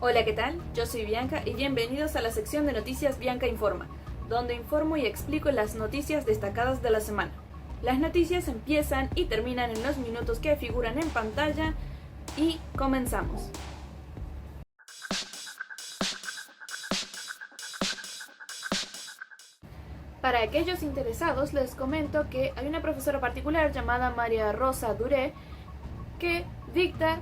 Hola, ¿qué tal? Yo soy Bianca y bienvenidos a la sección de Noticias Bianca Informa, donde informo y explico las noticias destacadas de la semana. Las noticias empiezan y terminan en los minutos que figuran en pantalla y comenzamos. Para aquellos interesados les comento que hay una profesora particular llamada María Rosa Duré que dicta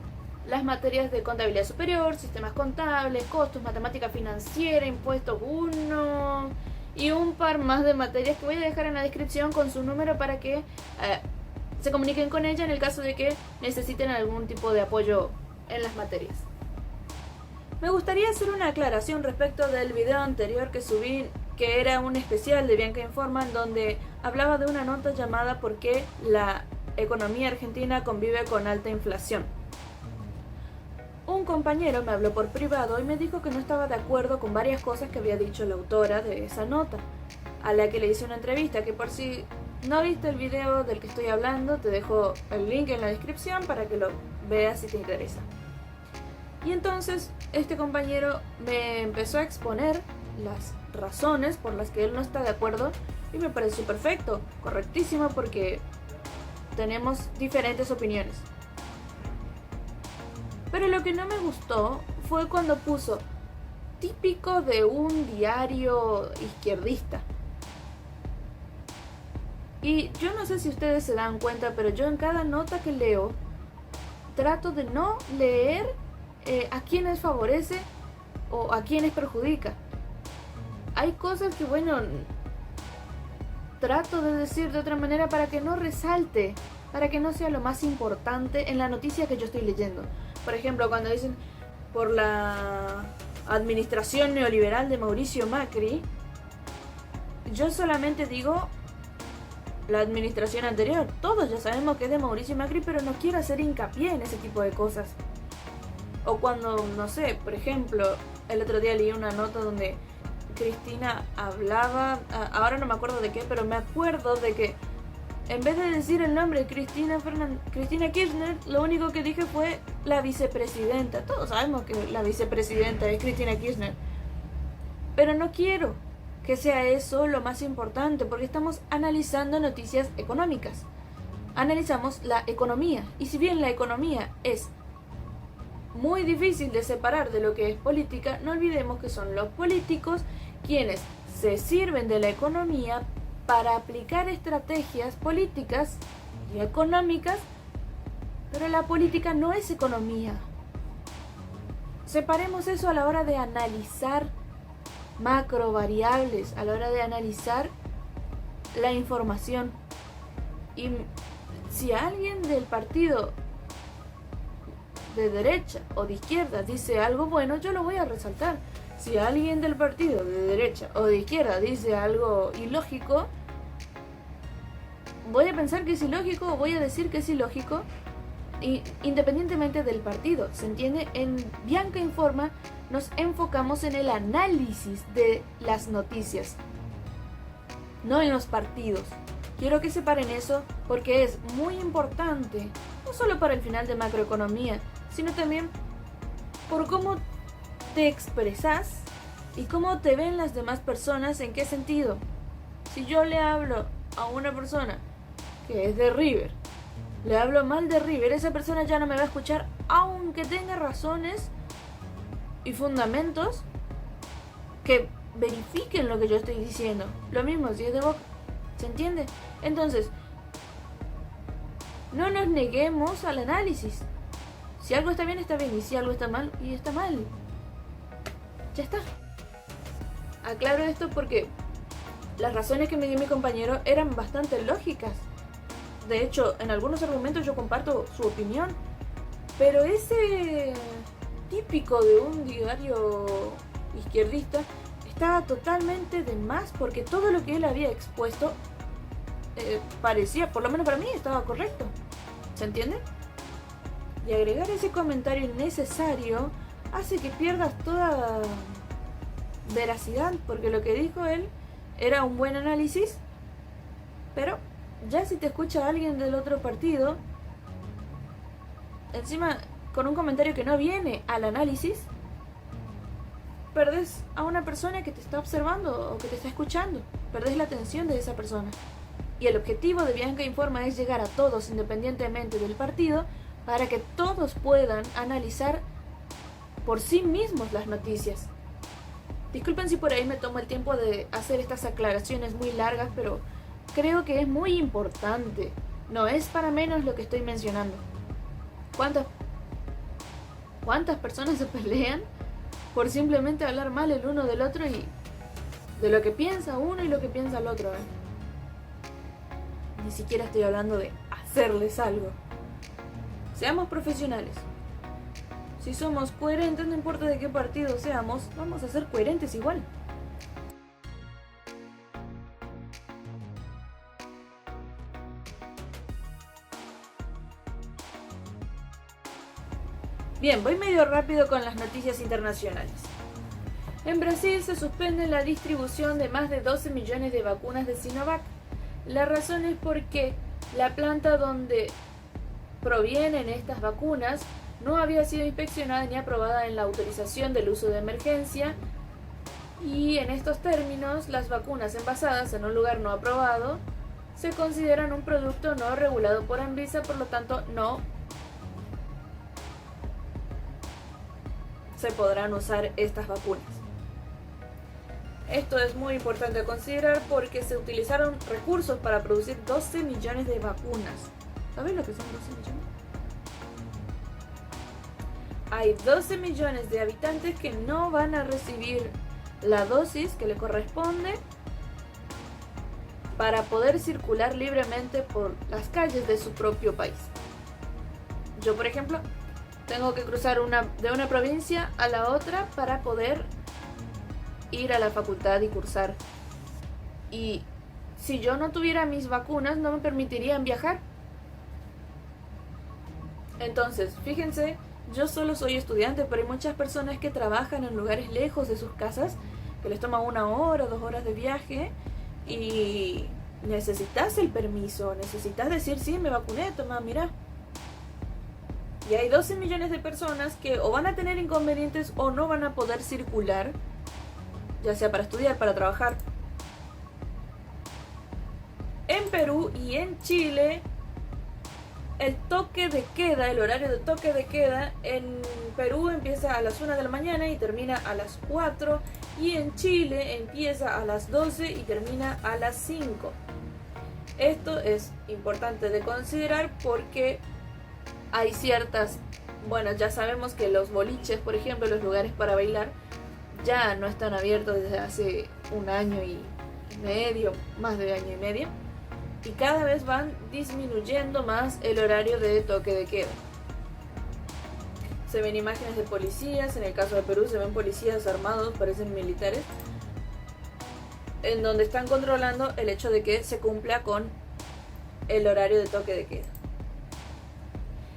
las materias de contabilidad superior, sistemas contables, costos, matemática financiera, impuestos 1 y un par más de materias que voy a dejar en la descripción con su número para que se comuniquen con ella en el caso de que necesiten algún tipo de apoyo en las materias. Me gustaría hacer una aclaración respecto del video anterior que subí, que era un especial de Bianca Informa, en donde hablaba de una nota llamada ¿Por qué la economía argentina convive con alta inflación? Un compañero me habló por privado y me dijo que no estaba de acuerdo con varias cosas que había dicho la autora de esa nota, a la que le hice una entrevista, que por si no viste el video del que estoy hablando, te dejo el link en la descripción para que lo veas si te interesa. Y entonces este compañero me empezó a exponer las razones por las que él no está de acuerdo y me pareció perfecto, correctísimo, porque tenemos diferentes opiniones. Pero lo que no me gustó fue cuando puso típico de un diario izquierdista. Y yo no sé si ustedes se dan cuenta, pero yo en cada nota que leo trato de no leer a quienes favorece o a quienes perjudica. Hay cosas que, bueno, trato de decir de otra manera para que no resalte, para que no sea lo más importante en la noticia que yo estoy leyendo. Por ejemplo, cuando dicen por la administración neoliberal de Mauricio Macri, yo solamente digo la administración anterior. Todos ya sabemos que es de Mauricio Macri, pero no quiero hacer hincapié en ese tipo de cosas. O cuando, no sé, por ejemplo, el otro día leí una nota donde Cristina hablaba, ahora no me acuerdo de qué, pero me acuerdo de que en vez de decir el nombre de Cristina Kirchner, lo único que dije fue la vicepresidenta. Todos sabemos que la vicepresidenta es Cristina Kirchner. Pero no quiero que sea eso lo más importante, porque estamos analizando noticias económicas. Analizamos la economía. Y si bien la economía es muy difícil de separar de lo que es política, no olvidemos que son los políticos quienes se sirven de la economía para aplicar estrategias políticas y económicas, pero la política no es economía. Separemos eso a la hora de analizar macro variables, a la hora de analizar la información. Y si alguien del partido de derecha o de izquierda dice algo bueno, yo lo voy a resaltar. Si alguien del partido de derecha o de izquierda dice algo ilógico, voy a pensar que es ilógico o voy a decir que es ilógico, independientemente del partido. ¿Se entiende? En Bianca Informa nos enfocamos en el análisis de las noticias, no en los partidos. Quiero que separen eso porque es muy importante, no solo para el final de macroeconomía, sino también por cómo te expresas y cómo te ven las demás personas. ¿En qué sentido? Si yo le hablo a una persona que es de River, le hablo mal de River, esa persona ya no me va a escuchar, aunque tenga razones y fundamentos que verifiquen lo que yo estoy diciendo. Lo mismo si es de Boca. ¿Se entiende? Entonces, no nos neguemos al análisis. Si algo está bien, está bien. Y si algo está mal, y está mal. Ya está. Aclaro esto porque las razones que me dio mi compañero eran bastante lógicas. De hecho, en algunos argumentos yo comparto su opinión. Pero ese típico de un diario izquierdista estaba totalmente de más, porque todo lo que él había expuesto parecía, por lo menos para mí, estaba correcto. ¿Se entiende? Y agregar ese comentario innecesario hace que pierdas toda veracidad, porque lo que dijo él era un buen análisis, pero ya si te escucha alguien del otro partido, encima con un comentario que no viene al análisis, perdés a una persona que te está observando o que te está escuchando. Perdés la atención de esa persona. Y el objetivo de Bianca Informa es llegar a todos independientemente del partido para que todos puedan analizar por sí mismos las noticias. Disculpen si por ahí me tomo el tiempo de hacer estas aclaraciones muy largas, pero creo que es muy importante. No es para menos lo que estoy mencionando. ¿Cuántas personas se pelean por simplemente hablar mal el uno del otro y de lo que piensa uno y lo que piensa el otro? Ni siquiera estoy hablando de hacerles algo. Seamos profesionales. Si somos coherentes, no importa de qué partido seamos, vamos a ser coherentes igual. Bien, voy medio rápido con las noticias internacionales. En Brasil se suspende la distribución de más de 12 millones de vacunas de Sinovac. La razón es porque la planta donde provienen estas vacunas no había sido inspeccionada ni aprobada en la autorización del uso de emergencia, y en estos términos las vacunas envasadas en un lugar no aprobado se consideran un producto no regulado por Anvisa, por lo tanto no se podrán usar estas vacunas. Esto es muy importante considerar porque se utilizaron recursos para producir 12 millones de vacunas. ¿Sabes lo que son 12 millones? Hay 12 millones de habitantes que no van a recibir la dosis que le corresponde para poder circular libremente por las calles de su propio país. Yo, por ejemplo, tengo que cruzar de una provincia a la otra para poder ir a la facultad y cursar. Y si yo no tuviera mis vacunas, no me permitirían viajar. Entonces, fíjense, yo solo soy estudiante, pero hay muchas personas que trabajan en lugares lejos de sus casas, que les toma 1 hora, 2 horas de viaje, y necesitas el permiso, necesitas decir, sí, me vacuné, toma, mira. Y hay 12 millones de personas que o van a tener inconvenientes o no van a poder circular, ya sea para estudiar, para trabajar. En Perú y en Chile, el toque de queda, el horario de toque de queda en Perú empieza a las 1 de la mañana y termina a las 4, y en Chile empieza a las 12 y termina a las 5. Esto es importante de considerar porque hay ciertas, bueno, ya sabemos que los boliches, por ejemplo, los lugares para bailar, ya no están abiertos desde hace 1 año y medio, más de 1 año y medio. Y cada vez van disminuyendo más el horario de toque de queda. Se ven imágenes de policías, en el caso de Perú se ven policías armados, parecen militares, en donde están controlando el hecho de que se cumpla con el horario de toque de queda.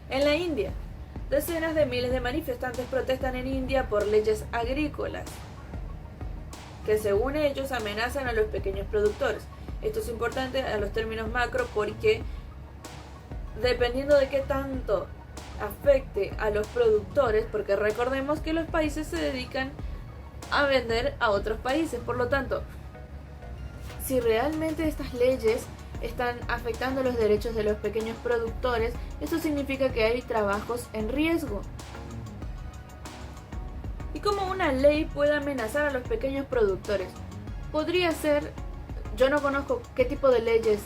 En la India, decenas de miles de manifestantes protestan en India por leyes agrícolas, que según ellos amenazan a los pequeños productores. Esto es importante a los términos macro porque dependiendo de qué tanto afecte a los productores, porque recordemos que los países se dedican a vender a otros países, por lo tanto, si realmente estas leyes están afectando los derechos de los pequeños productores, esto significa que hay trabajos en riesgo. ¿Y cómo una ley puede amenazar a los pequeños productores? Podría ser, yo no conozco qué tipo de leyes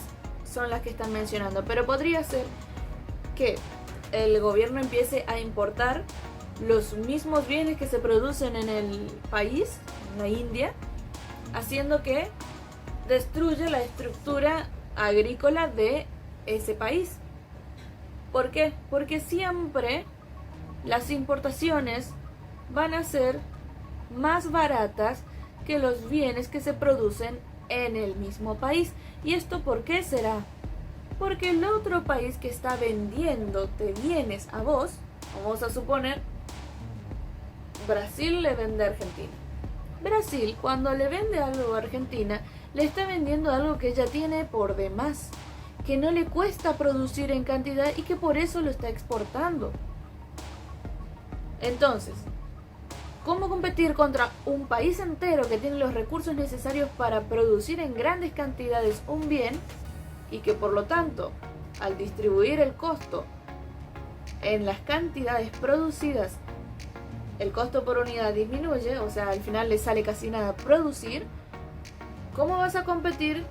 son las que están mencionando, pero podría ser que el gobierno empiece a importar los mismos bienes que se producen en el país, en la India, haciendo que destruya la estructura agrícola de ese país. ¿Por qué? Porque siempre las importaciones van a ser más baratas que los bienes que se producen en el mismo país. ¿Y esto por qué será? Porque el otro país que está vendiéndote bienes a vos, vamos a suponer, Brasil le vende a Argentina. Brasil, cuando le vende algo a Argentina, le está vendiendo algo que ella tiene por demás, que no le cuesta producir en cantidad y que por eso lo está exportando. Entonces, ¿Cómo competir contra un país entero que tiene los recursos necesarios para producir en grandes cantidades un bien y que por lo tanto, al distribuir el costo en las cantidades producidas, el costo por unidad disminuye, o sea, al final le sale casi nada producir? ¿Cómo vas a competir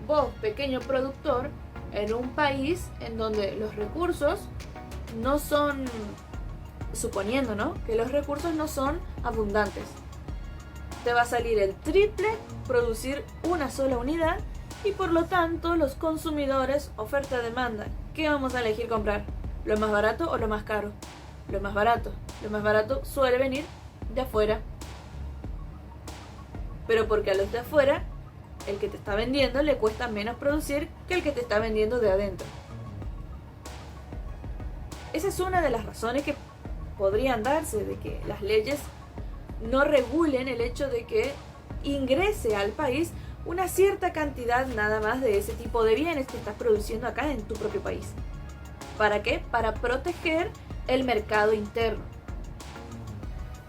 vos, pequeño productor, en un país en donde los recursos no son, suponiendo, ¿no?, que los recursos no son abundantes? Te va a salir el triple producir una sola unidad y por lo tanto los consumidores, oferta-demanda, ¿qué vamos a elegir comprar? ¿Lo más barato o lo más caro? Lo más barato. Lo más barato suele venir de afuera. Pero porque a los de afuera, el que te está vendiendo le cuesta menos producir que el que te está vendiendo de adentro. Esa es una de las razones que podrían darse de que las leyes no regulen el hecho de que ingrese al país una cierta cantidad nada más de ese tipo de bienes que estás produciendo acá en tu propio país. ¿Para qué? Para proteger el mercado interno.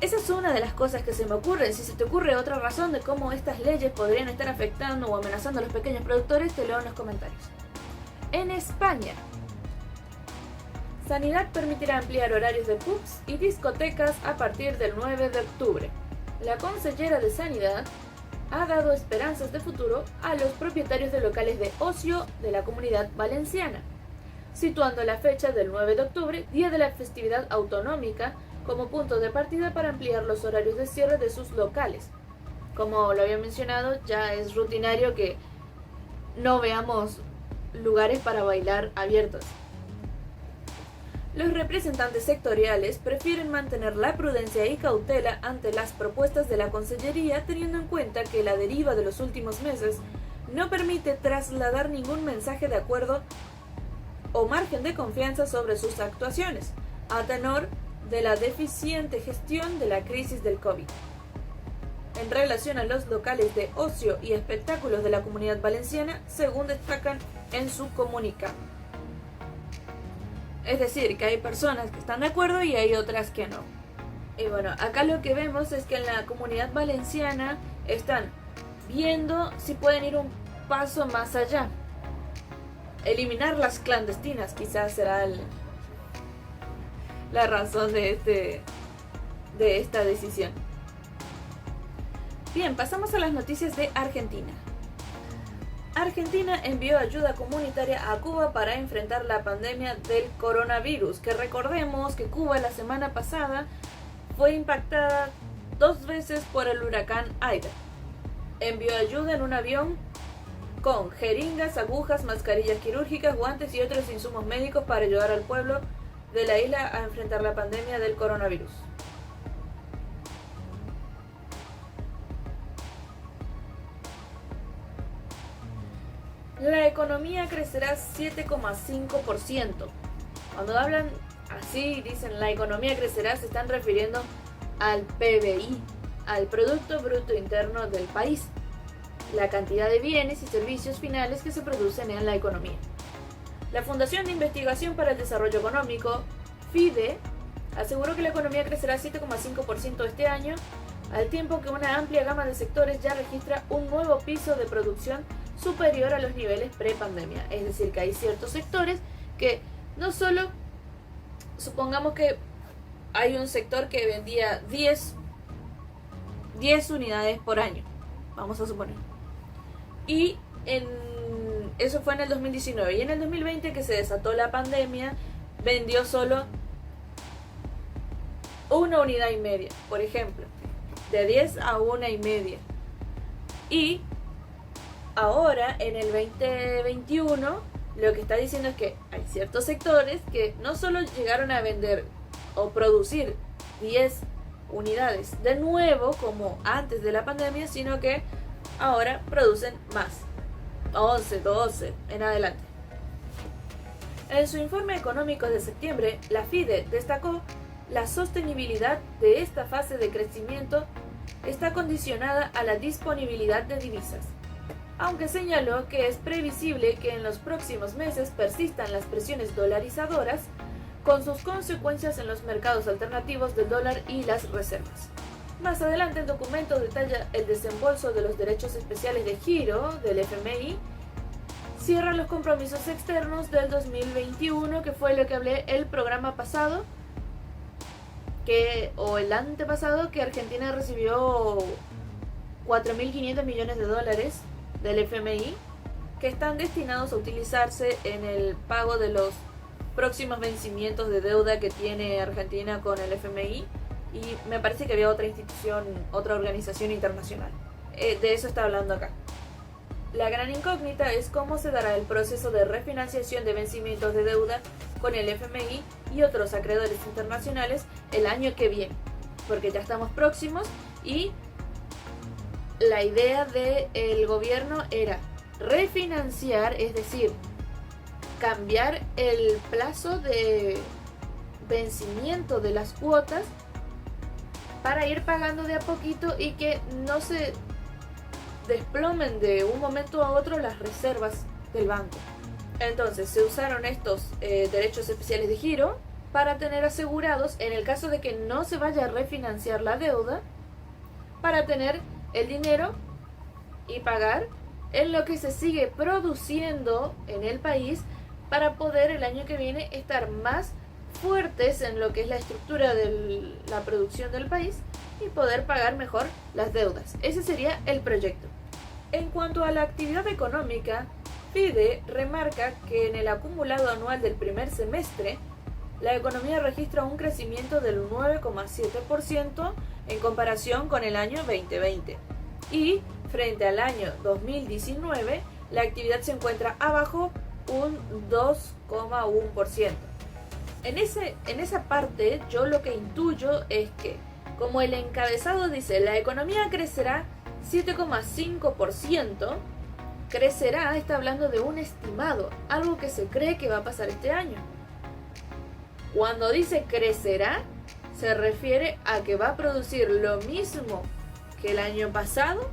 Esa es una de las cosas que se me ocurren. Si se te ocurre otra razón de cómo estas leyes podrían estar afectando o amenazando a los pequeños productores, te leo en los comentarios. En España, Sanidad permitirá ampliar horarios de pubs y discotecas a partir del 9 de octubre. La consellera de Sanidad ha dado esperanzas de futuro a los propietarios de locales de ocio de la Comunidad Valenciana, situando la fecha del 9 de octubre, día de la festividad autonómica, como punto de partida para ampliar los horarios de cierre de sus locales. Como lo había mencionado, ya es rutinario que no veamos lugares para bailar abiertos. Los representantes sectoriales prefieren mantener la prudencia y cautela ante las propuestas de la Consellería, teniendo en cuenta que la deriva de los últimos meses no permite trasladar ningún mensaje de acuerdo o margen de confianza sobre sus actuaciones, a tenor de la deficiente gestión de la crisis del COVID. En relación a los locales de ocio y espectáculos de la Comunidad Valenciana, según destacan en su comunicado. Es decir, que hay personas que están de acuerdo y hay otras que no. Y bueno, acá lo que vemos es que en la Comunidad Valenciana están viendo si pueden ir un paso más allá. Eliminar las clandestinas quizás será la razón de esta decisión. Bien, pasamos a las noticias de Argentina. Argentina envió ayuda comunitaria a Cuba para enfrentar la pandemia del coronavirus, que recordemos que Cuba la semana pasada fue impactada 2 veces por el huracán Aida. Envió ayuda en un avión con jeringas, agujas, mascarillas quirúrgicas, guantes y otros insumos médicos para ayudar al pueblo de la isla a enfrentar la pandemia del coronavirus. La economía crecerá 7,5%. Cuando hablan así, dicen la economía crecerá, se están refiriendo al PBI, al Producto Bruto Interno del país, la cantidad de bienes y servicios finales que se producen en la economía. La Fundación de Investigación para el Desarrollo Económico, FIDE, aseguró que la economía crecerá 7,5% este año, al tiempo que una amplia gama de sectores ya registra un nuevo piso de producción superior a los niveles pre-pandemia. Es decir, que hay ciertos sectores que no solo, supongamos que hay un sector que vendía 10 unidades por año, vamos a suponer, y eso fue en el 2019, y en el 2020, que se desató la pandemia, vendió solo 1 unidad y media, por ejemplo, de 10 a 1,5. Y ahora, en el 2021, lo que está diciendo es que hay ciertos sectores que no solo llegaron a vender o producir 10 unidades de nuevo, como antes de la pandemia, sino que ahora producen más, 11, 12, en adelante. En su informe económico de septiembre, la FIDE destacó la sostenibilidad de esta fase de crecimiento está condicionada a la disponibilidad de divisas, aunque señaló que es previsible que en los próximos meses persistan las presiones dolarizadoras, con sus consecuencias en los mercados alternativos del dólar y las reservas. Más adelante el documento detalla el desembolso de los derechos especiales de giro del FMI, cierra los compromisos externos del 2021, que fue lo que hablé el programa pasado, o el antepasado, que Argentina recibió 4.500 millones de dólares del FMI, que están destinados a utilizarse en el pago de los próximos vencimientos de deuda que tiene Argentina con el FMI, y me parece que había otra institución, otra organización internacional. De eso está hablando acá. La gran incógnita es cómo se dará el proceso de refinanciación de vencimientos de deuda con el FMI y otros acreedores internacionales el año que viene, porque ya estamos próximos y la idea del gobierno era refinanciar, es decir, cambiar el plazo de vencimiento de las cuotas para ir pagando de a poquito y que no se desplomen de un momento a otro las reservas del banco. Entonces se usaron estos derechos especiales de giro para tener asegurados, en el caso de que no se vaya a refinanciar la deuda, para tener el dinero y pagar en lo que se sigue produciendo en el país, para poder el año que viene estar más fuertes en lo que es la estructura de la producción del país y poder pagar mejor las deudas. Ese sería el proyecto. En cuanto a la actividad económica, FIDE remarca que en el acumulado anual del primer semestre, la economía registra un crecimiento del 9,7% en comparación con el año 2020. Y frente al año 2019, la actividad se encuentra abajo un 2,1%. En esa parte, yo lo que intuyo es que, como el encabezado dice, la economía crecerá 7,5%, crecerá, está hablando de un estimado, algo que se cree que va a pasar este año. Cuando dice crecerá, se refiere a que va a producir lo mismo que el año pasado,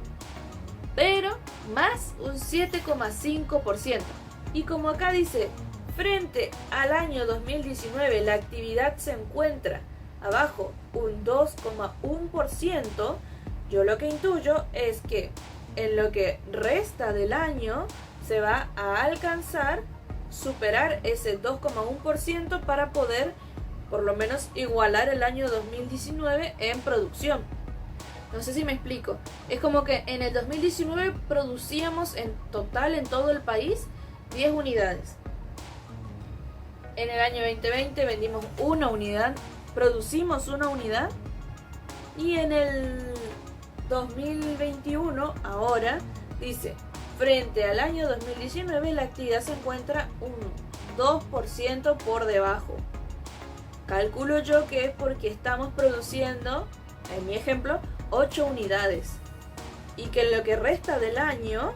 pero más un 7,5%. Y como acá dice, frente al año 2019 la actividad se encuentra abajo un 2,1%, yo lo que intuyo es que en lo que resta del año se va a alcanzar, superar ese 2,1% para poder por lo menos igualar el año 2019 en producción. No sé si me explico. Es como que en el 2019 producíamos en total en todo el país 10 unidades. En el año 2020 vendimos una unidad, producimos una unidad, y en el 2021 ahora dice, frente al año 2019 la actividad se encuentra un 2% por debajo. Calculo yo que es porque estamos produciendo, en mi ejemplo, 8 unidades, y que en lo que resta del año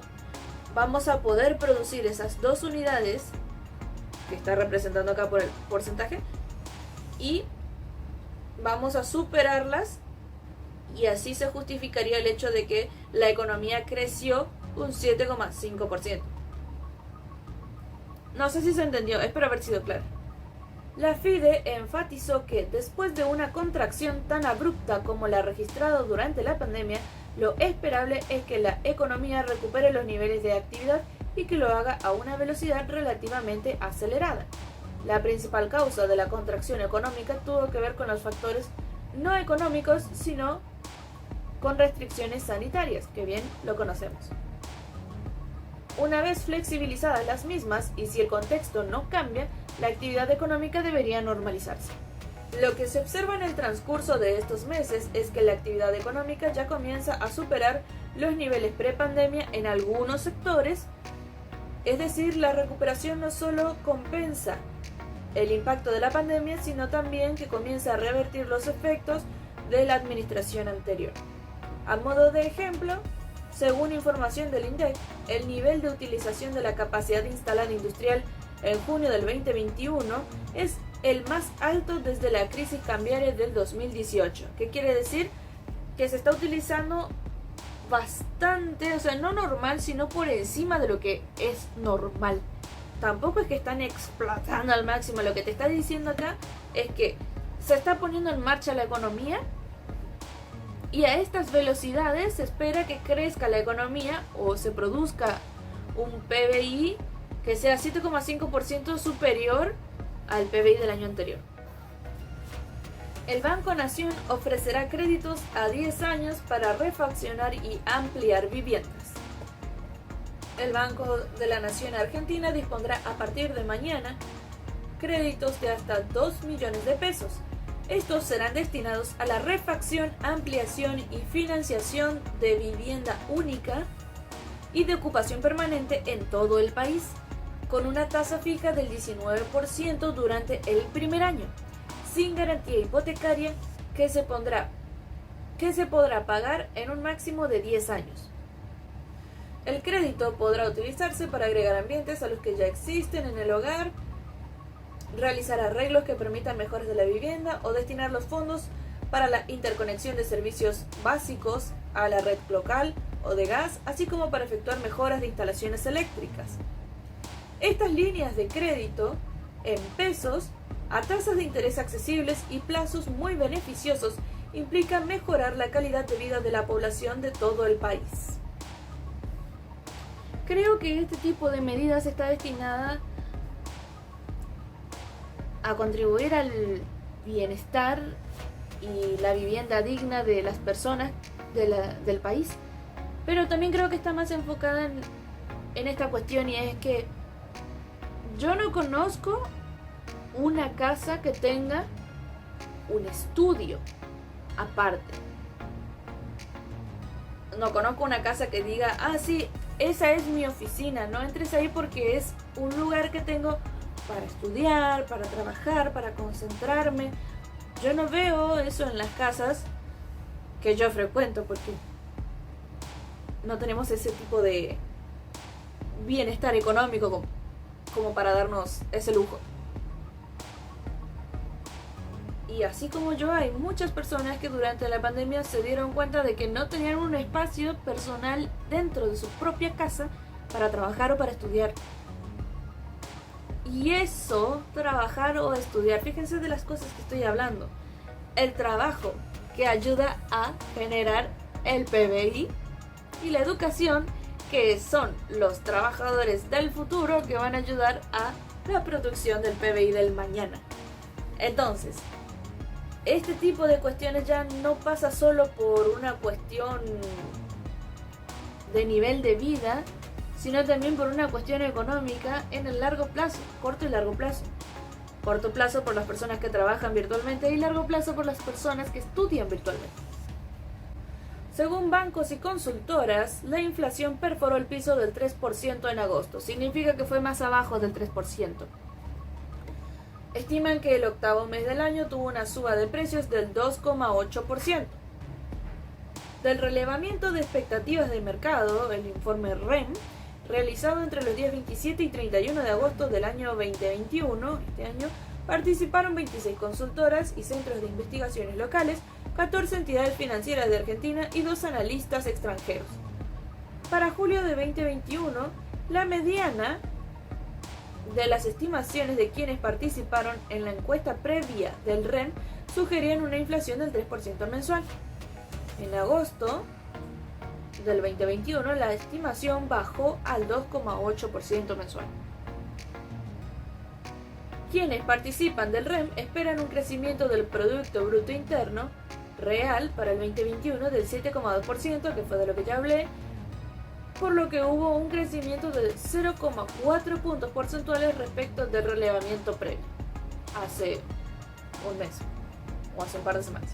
vamos a poder producir esas 2 unidades que está representando acá por el porcentaje, y vamos a superarlas, y así se justificaría el hecho de que la economía creció un 7,5%. No sé si se entendió, espero haber sido claro. La FIDE enfatizó que después de una contracción tan abrupta como la registrada durante la pandemia, lo esperable es que la economía recupere los niveles de actividad y que lo haga a una velocidad relativamente acelerada. La principal causa de la contracción económica tuvo que ver con los factores no económicos, sino con restricciones sanitarias, que bien lo conocemos. Una vez flexibilizadas las mismas, y si el contexto no cambia, la actividad económica debería normalizarse. Lo que se observa en el transcurso de estos meses es que la actividad económica ya comienza a superar los niveles prepandemia en algunos sectores, es decir, la recuperación no solo compensa el impacto de la pandemia, sino también que comienza a revertir los efectos de la administración anterior. A modo de ejemplo, según información del INDEC, el nivel de utilización de la capacidad instalada industrial en junio del 2021 es el más alto desde la crisis cambiaria del 2018. ¿Qué quiere decir? Que se está utilizando bastante, o sea, no normal, sino por encima de lo que es normal. tampoco es que están explotando al máximo. Lo que te está diciendo acá es que se está poniendo en marcha la economía y a estas velocidades se espera que crezca la economía o se produzca un PBI que sea 7,5% superior al PBI del año anterior. El Banco Nación ofrecerá créditos a 10 años para refaccionar y ampliar viviendas. El Banco de la Nación Argentina dispondrá a partir de mañana créditos de hasta 2 millones de pesos. Estos serán destinados a la refacción, ampliación y financiación de vivienda única y de ocupación permanente en todo el país, con una tasa fija del 19% durante el primer año, sin garantía hipotecaria que se podrá pagar en un máximo de 10 años. El crédito podrá utilizarse para agregar ambientes a los que ya existen en el hogar, realizar arreglos que permitan mejoras de la vivienda o destinar los fondos para la interconexión de servicios básicos a la red local o de gas, así como para efectuar mejoras de instalaciones eléctricas. Estas líneas de crédito en pesos, a tasas de interés accesibles y plazos muy beneficiosos, implican mejorar la calidad de vida de la población de todo el país. Creo que este tipo de medidas está destinada a contribuir al bienestar y la vivienda digna de las personas del país, pero también creo que está más enfocada en esta cuestión, y es que yo no conozco una casa que tenga un estudio aparte. No conozco una casa que diga, ah, sí, esa es mi oficina. No entres ahí porque es un lugar que tengo para estudiar, para trabajar, para concentrarme. Yo no veo eso en las casas que yo frecuento porque no tenemos ese tipo de bienestar económico como para darnos ese lujo. Y así como yo, hay muchas personas que durante la pandemia se dieron cuenta de que no tenían un espacio personal dentro de su propia casa para trabajar o para estudiar. Y eso, trabajar o estudiar, fíjense de las cosas que estoy hablando. El trabajo, que ayuda a generar el PBI, y la educación, que son los trabajadores del futuro que van a ayudar a la producción del PBI del mañana. Entonces, este tipo de cuestiones ya no pasa solo por una cuestión de nivel de vida, sino también por una cuestión económica en el largo plazo, corto y largo plazo. Corto plazo por las personas que trabajan virtualmente y largo plazo por las personas que estudian virtualmente. Según bancos y consultoras, la inflación perforó el piso del 3% en agosto. Significa que fue más abajo del 3%. Estiman que el octavo mes del año tuvo una suba de precios del 2,8%. Del relevamiento de expectativas de mercado, el informe REM, realizado entre los días 27 y 31 de agosto del año 2021, este año, participaron 26 consultoras y centros de investigaciones locales, 14 entidades financieras de Argentina y 2 analistas extranjeros. Para julio de 2021, la mediana de las estimaciones de quienes participaron en la encuesta previa del REN sugerían una inflación del 3% mensual. En agosto del 2021, la estimación bajó al 2,8% mensual. Quienes participan del REM esperan un crecimiento del Producto Bruto Interno Real para el 2021 del 7,2%, que fue de lo que ya hablé, por lo que hubo un crecimiento de 0,4 puntos porcentuales respecto del relevamiento previo, hace un mes o hace un par de semanas.